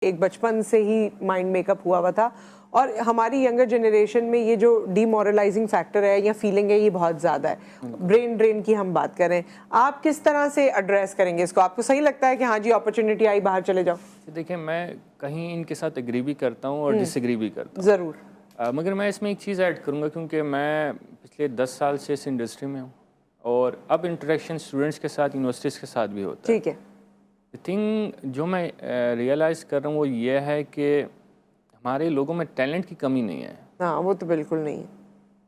ایک بچپن سے ہی مائنڈ میک اپ ہوا ہوا تھا، اور ہماری ینگر جنریشن میں یہ جو ڈی مورلائزنگ فیکٹر ہے یا فیلنگ ہے یہ بہت زیادہ ہے. برین ڈرین کی ہم بات کریں، آپ کس طرح سے ایڈریس کریں گے اس کو؟ آپ کو صحیح لگتا ہے کہ ہاں جی اپرچونٹی آئی باہر چلے جاؤ؟ دیکھیں، میں کہیں ان کے ساتھ ایگری بھی کرتا ہوں اور ڈس ایگری بھی کرتا ہوں ضرور. مگر میں اس میں ایک چیز ایڈ کروں گا، کیونکہ میں پچھلے 10 سال سے اس انڈسٹری میں ہوں اور اب انٹریکشن اسٹوڈنٹس کے ساتھ یونیورسٹیز کے ساتھ بھی ہوتا ہے. ٹھیک ہے. تھنگ جو میں ریئلائز کر رہا ہوں وہ یہ ہے کہ ہمارے لوگوں میں ٹیلنٹ کی کمی نہیں ہے. ہاں وہ تو بالکل نہیں ہے،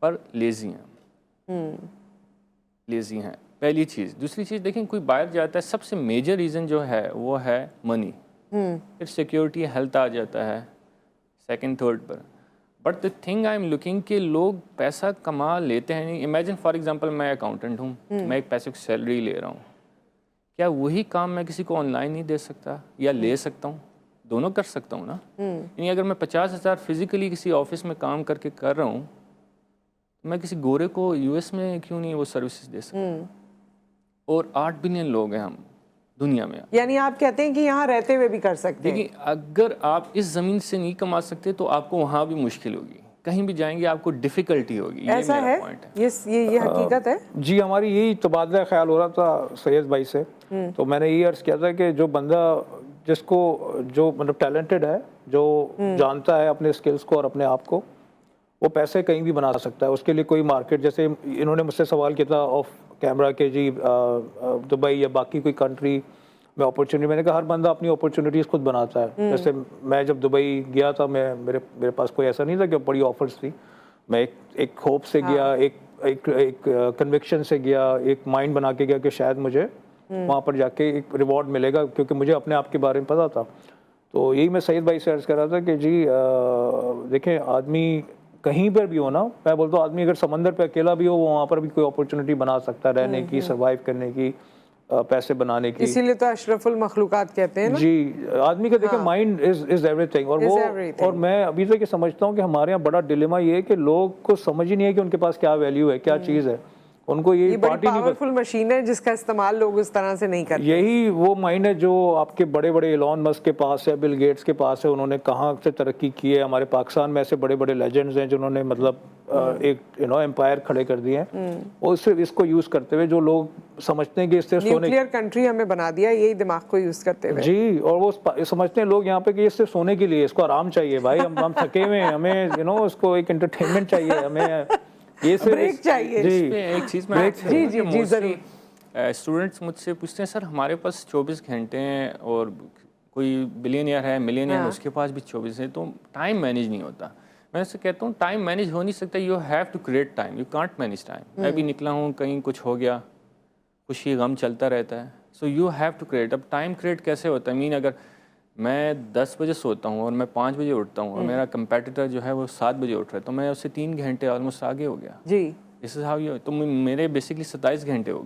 پر لیزی ہیں. لیزی ہیں پہلی چیز. دوسری چیز دیکھیں، کوئی باہر جاتا ہے، سب سے میجر ریزن جو ہے وہ ہے منی. پھر سیکیورٹی ہیلتھ آ جاتا ہے second third per. But the thing I am looking کہ لوگ پیسہ کما لیتے ہیں نہیں. امیجن فار ایگزامپل میں اکاؤنٹنٹ ہوں، میں ایک پیسے کی سیلری لے رہا ہوں. کیا وہی کام میں کسی کو آن لائن نہیں دے سکتا یا لے سکتا ہوں؟ دونوں کر سکتا ہوں نا. یعنی اگر میں 50,000 فزیکلی کسی آفس میں کام کر کے کر رہا ہوں، میں کسی گورے کو یو ایس میں کیوں نہیں وہ سروسز دے سکتا؟ اور 8 بلین لوگ ہیں ہم دنیا میں. یعنی آپ کہتے ہیں کہ یہاں رہتے ہوئے بھی کر سکتے ہیں؟ دیکھیے، اگر آپ اس زمین سے نہیں کما سکتے تو آپ کو وہاں بھی مشکل ہوگی. کہیں بھی جائیں گے آپ کو ڈیفیکلٹی ہوگی. ایسا ہے؟ یہ حقیقت ہے؟ جی، ہماری یہی تبادلہ خیال ہو رہا تھا سید بھائی سے. تو میں نے یہ عرض کیا تھا کہ جو بندہ جس کو جو مطلب ٹیلنٹڈ ہے، جو جانتا ہے اپنے اسکلس کو اور اپنے آپ کو، وہ پیسے کہیں بھی بنا سکتا ہے. اس کے لیے کوئی مارکیٹ، جیسے انہوں نے مجھ سے سوال کیا تھا آف کیمرہ کہ جی دبئی یا باقی کوئی کنٹری میں اپرچونیٹی. میں نے کہا ہر بندہ اپنی اپرچونیٹیز خود بناتا ہے. جیسے میں جب دبئی گیا تھا، میرے پاس کوئی ایسا نہیں تھا کہ بڑی آفرز تھی. میں ایک ہوپ سے گیا، ایک کنوکشن سے گیا، ایک مائنڈ بنا کے گیا کہ شاید مجھے وہاں پر جا کے ایک ریوارڈ ملے گا، کیونکہ مجھے اپنے آپ کے بارے میں پتا تھا. تو یہی میں سعید بھائی سے عرض کر رہا تھا کہ جی دیکھیں، آدمی کہیں پر بھی ہو نا، میں بولتا ہوں آدمی اگر سمندر پہ اکیلا بھی ہو، وہ وہاں پر بھی کوئی اپرچونیٹی بنا سکتا ہے رہنے کی، سروائیو کرنے کی، پیسے بنانے کی. اسی لیے تو اشرف المخلوقات کہتے ہیں نا. جی، آدمی کا دیکھیں مائنڈ از ایوری تھنگ. اور میں ابھی تک یہ سمجھتا ہوں کہ ہمارے یہاں بڑا ڈیلیما یہ ہے کہ لوگ کو سمجھ ہی نہیں ہے کہ ان کے پاس کیا ویلیو ہے، کیا چیز ہے. ان کو یہ بڑی پاورفل مشین ہے جس کا استعمال لوگ اس طرح سے نہیں کرتے. یہی وہ مائنڈ ہے جو آپ کے بڑے بڑے ایلون مسک کے پاس ہے، بل گیٹس کے پاس ہے. انہوں نے کہاں سے ترقی کی ہے. ہمارے پاکستان میں ایسے بڑے بڑے لیجنڈز ہیں جنہوں نے مطلب ایک امپائر کھڑے کر دیے ہیں. اور صرف اس کو یوز کرتے ہوئے جو لوگ سمجھتے ہیں کہ اس سے نیوکلیئر کنٹری ہمیں بنا دیا یہی دماغ کو یوز کرتے ہوئے. جی، اور وہ سمجھتے ہیں لوگ یہاں پہ کہ اس سے سونے کے لیے، اس کو آرام چاہیے بھائی، ہم تھکے ہوئے ہیں، ہمیں اس کو ایک انٹرٹینمنٹ چاہیے، ہمیں یہ بریک چاہیے. جی، ایک چیز میں جی ضرور. اسٹوڈنٹس مجھ سے پوچھتے ہیں سر ہمارے پاس 24 گھنٹے ہیں، اور کوئی بلینئر ہے، ملینئر اس کے پاس بھی 24 ہیں، تو ٹائم مینیج نہیں ہوتا. میں اسے کہتا ہوں ٹائم مینیج ہو نہیں سکتا. You have to create time, you can't manage time. میں بھی نکلا ہوں، کہیں کچھ ہو گیا، خوشی غم چلتا رہتا ہے. So you have to create. اب ٹائم کریٹ کیسے ہوتا ہے؟ اگر میں 10 بجے سوتا ہوں اور میں 5 بجے اٹھتا ہوں، اور میرا کمپیٹیٹر جو ہے وہ 7 بجے اٹھ رہا ہے، تو میں اس سے 3 گھنٹے آلموسٹ آگے ہو گیا. جی، دس از ہاؤ یو. تو میرے بیسکلی 27 گھنٹے ہو گئے.